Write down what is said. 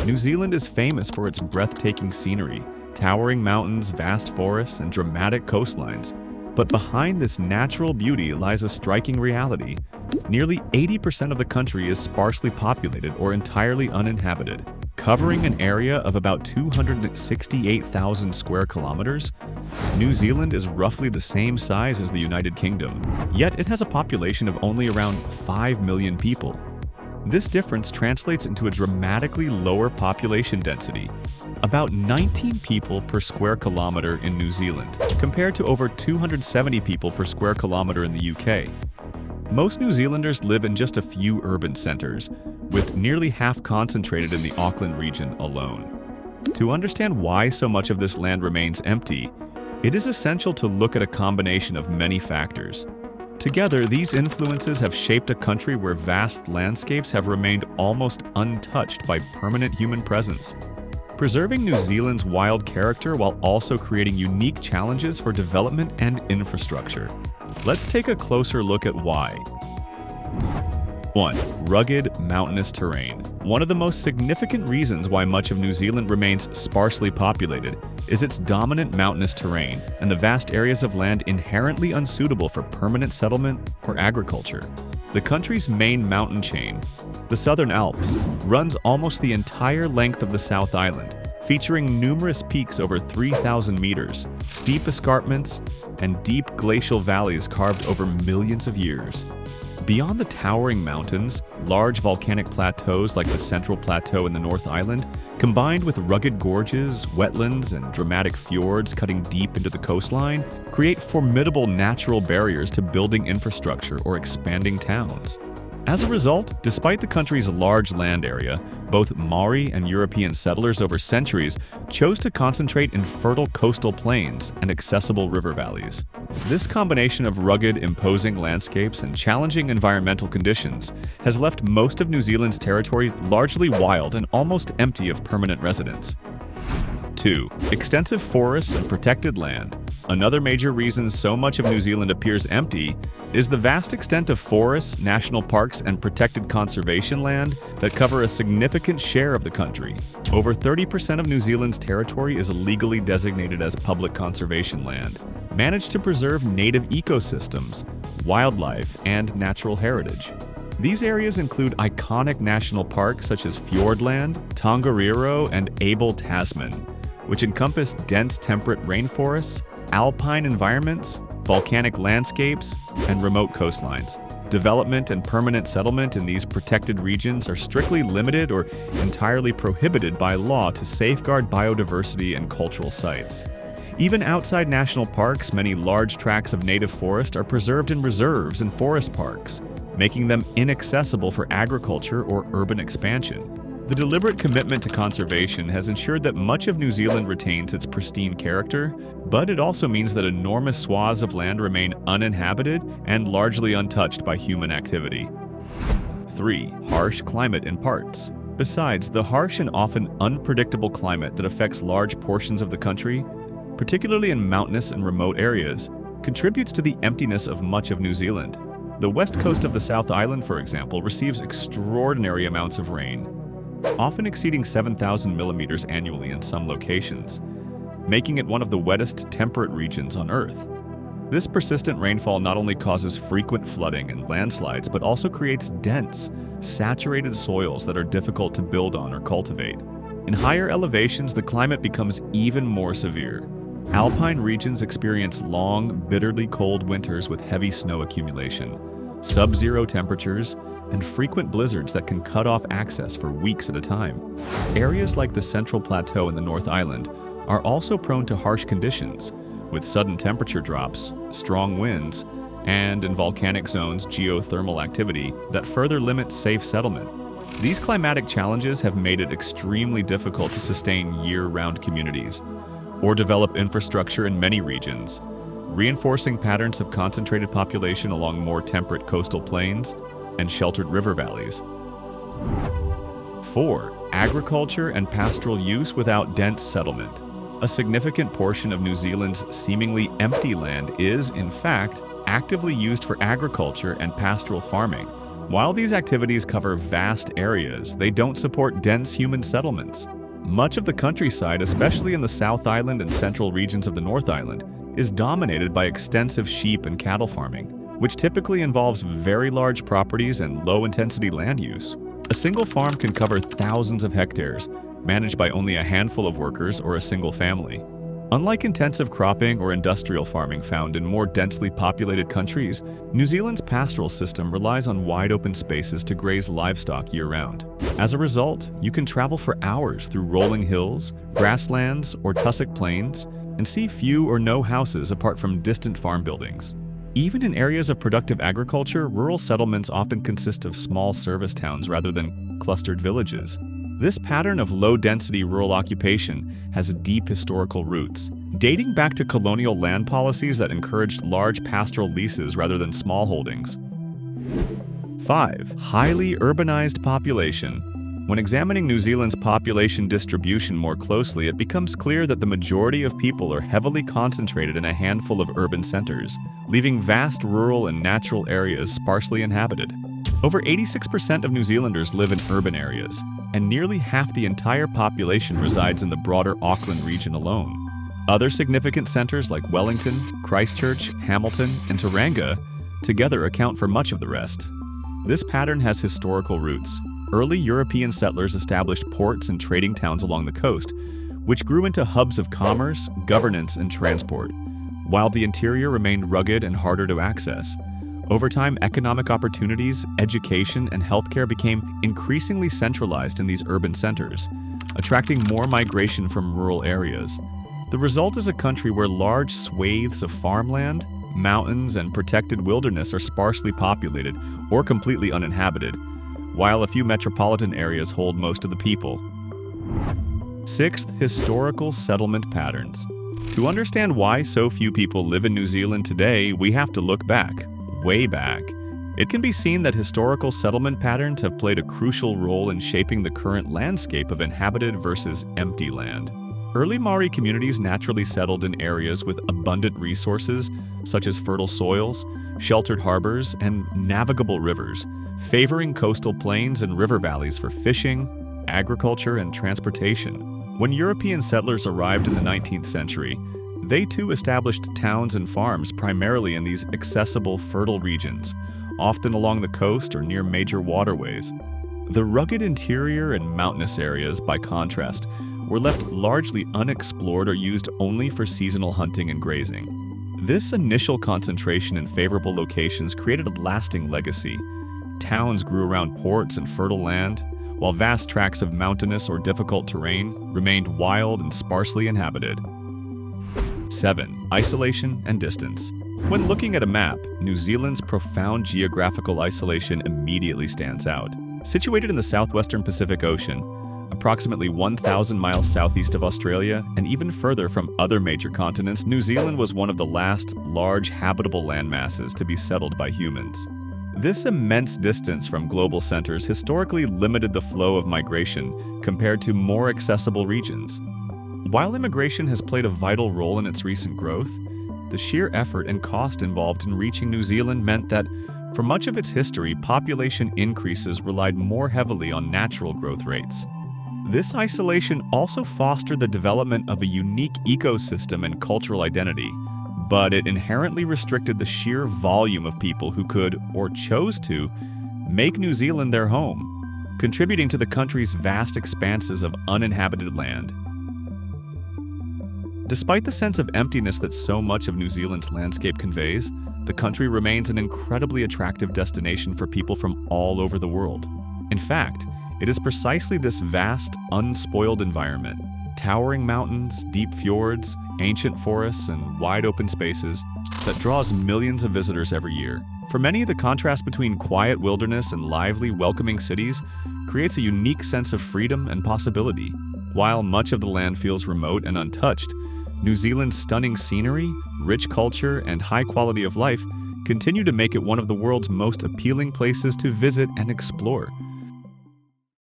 New Zealand is famous for its breathtaking scenery, towering mountains, vast forests, and dramatic coastlines. But behind this natural beauty lies a striking reality. Nearly 80% of the country is sparsely populated or entirely uninhabited. Covering an area of about 268,000 square kilometers, New Zealand is roughly the same size as the United Kingdom, yet it has a population of only around 5 million people. This difference translates into a dramatically lower population density, about 19 people per square kilometer in New Zealand, compared to over 270 people per square kilometer in the UK. Most New Zealanders live in just a few urban centers, with nearly half concentrated in the Auckland region alone. To understand why so much of this land remains empty, it is essential to look at a combination of many factors. Together, these influences have shaped a country where vast landscapes have remained almost untouched by permanent human presence, preserving New Zealand's wild character while also creating unique challenges for development and infrastructure. Let's take a closer look at why. 1. Rugged, mountainous terrain. One of the most significant reasons why much of New Zealand remains sparsely populated is its dominant mountainous terrain and the vast areas of land inherently unsuitable for permanent settlement or agriculture. The country's main mountain chain, the Southern Alps, runs almost the entire length of the South Island, featuring numerous peaks over 3,000 meters, steep escarpments, and deep glacial valleys carved over millions of years. Beyond the towering mountains, large volcanic plateaus like the Central Plateau in the North Island, combined with rugged gorges, wetlands, and dramatic fjords cutting deep into the coastline, create formidable natural barriers to building infrastructure or expanding towns. As a result, despite the country's large land area, both Maori and European settlers over centuries chose to concentrate in fertile coastal plains and accessible river valleys. This combination of rugged, imposing landscapes and challenging environmental conditions has left most of New Zealand's territory largely wild and almost empty of permanent residents. 2. Extensive forests and protected land. Another major reason so much of New Zealand appears empty is the vast extent of forests, national parks, and protected conservation land that cover a significant share of the country. Over 30% of New Zealand's territory is legally designated as public conservation land, managed to preserve native ecosystems, wildlife, and natural heritage. These areas include iconic national parks such as Fiordland, Tongariro, and Abel Tasman, which encompass dense temperate rainforests, alpine environments, volcanic landscapes, and remote coastlines. Development and permanent settlement in these protected regions are strictly limited or entirely prohibited by law to safeguard biodiversity and cultural sites. Even outside national parks, many large tracts of native forest are preserved in reserves and forest parks, making them inaccessible for agriculture or urban expansion. The deliberate commitment to conservation has ensured that much of New Zealand retains its pristine character, but it also means that enormous swaths of land remain uninhabited and largely untouched by human activity. 3. Harsh climate in parts. Besides the harsh and often unpredictable climate that affects large portions of the country, particularly in mountainous and remote areas, contributes to the emptiness of much of New Zealand. The west coast of the South Island, for example, receives extraordinary amounts of rain, often exceeding 7,000 millimeters annually in some locations, making it one of the wettest temperate regions on Earth. This persistent rainfall not only causes frequent flooding and landslides, but also creates dense, saturated soils that are difficult to build on or cultivate. In higher elevations, the climate becomes even more severe. Alpine regions experience long, bitterly cold winters with heavy snow accumulation, sub-zero temperatures, and frequent blizzards that can cut off access for weeks at a time. Areas like the Central Plateau in the North Island are also prone to harsh conditions, with sudden temperature drops, strong winds, and in volcanic zones, geothermal activity that further limits safe settlement. These climatic challenges have made it extremely difficult to sustain year-round communities or develop infrastructure in many regions, reinforcing patterns of concentrated population along more temperate coastal plains and sheltered river valleys. 4. Agriculture and pastoral use without dense settlement. A significant portion of New Zealand's seemingly empty land is, in fact, actively used for agriculture and pastoral farming. While these activities cover vast areas, they don't support dense human settlements. Much of the countryside, especially in the South Island and central regions of the North Island, is dominated by extensive sheep and cattle farming, which typically involves very large properties and low-intensity land use. A single farm can cover thousands of hectares, managed by only a handful of workers or a single family. Unlike intensive cropping or industrial farming found in more densely populated countries, New Zealand's pastoral system relies on wide open spaces to graze livestock year-round. As a result, you can travel for hours through rolling hills, grasslands, or tussock plains, and see few or no houses apart from distant farm buildings. Even in areas of productive agriculture, rural settlements often consist of small service towns rather than clustered villages. This pattern of low-density rural occupation has deep historical roots, dating back to colonial land policies that encouraged large pastoral leases rather than small holdings. 5. Highly urbanized population. When examining New Zealand's population distribution more closely, it becomes clear that the majority of people are heavily concentrated in a handful of urban centers, leaving vast rural and natural areas sparsely inhabited. Over 86% of New Zealanders live in urban areas, and nearly half the entire population resides in the broader Auckland region alone. Other significant centers like Wellington, Christchurch, Hamilton, and Tauranga together account for much of the rest. This pattern has historical roots. Early European settlers established ports and trading towns along the coast, which grew into hubs of commerce, governance, and transport, while the interior remained rugged and harder to access. Over time, economic opportunities, education, and healthcare became increasingly centralized in these urban centers, attracting more migration from rural areas. The result is a country where large swathes of farmland, mountains, and protected wilderness are sparsely populated or completely uninhabited, while a few metropolitan areas hold most of the people. 6th, historical settlement patterns. To understand why so few people live in New Zealand today, we have to look back. Way back. It can be seen that historical settlement patterns have played a crucial role in shaping the current landscape of inhabited versus empty land. Early Maori communities naturally settled in areas with abundant resources, such as fertile soils, sheltered harbors, and navigable rivers, favoring coastal plains and river valleys for fishing, agriculture, and transportation. When European settlers arrived in the 19th century, they too established towns and farms primarily in these accessible, fertile regions, often along the coast or near major waterways. The rugged interior and mountainous areas, by contrast, were left largely unexplored or used only for seasonal hunting and grazing. This initial concentration in favorable locations created a lasting legacy. Towns grew around ports and fertile land, while vast tracts of mountainous or difficult terrain remained wild and sparsely inhabited. 7. Isolation and distance. When looking at a map, New Zealand's profound geographical isolation immediately stands out. Situated in the southwestern Pacific Ocean, approximately 1,000 miles southeast of Australia, and even further from other major continents, New Zealand was one of the last large habitable landmasses to be settled by humans. This immense distance from global centers historically limited the flow of migration compared to more accessible regions. While immigration has played a vital role in its recent growth, the sheer effort and cost involved in reaching New Zealand meant that, for much of its history, population increases relied more heavily on natural growth rates. This isolation also fostered the development of a unique ecosystem and cultural identity, but it inherently restricted the sheer volume of people who could, or chose to, make New Zealand their home, contributing to the country's vast expanses of uninhabited land. Despite the sense of emptiness that so much of New Zealand's landscape conveys, the country remains an incredibly attractive destination for people from all over the world. In fact, it is precisely this vast, unspoiled environment, towering mountains, deep fjords, ancient forests, and wide open spaces, that draws millions of visitors every year. For many, the contrast between quiet wilderness and lively, welcoming cities creates a unique sense of freedom and possibility. While much of the land feels remote and untouched, New Zealand's stunning scenery, rich culture, and high quality of life continue to make it one of the world's most appealing places to visit and explore.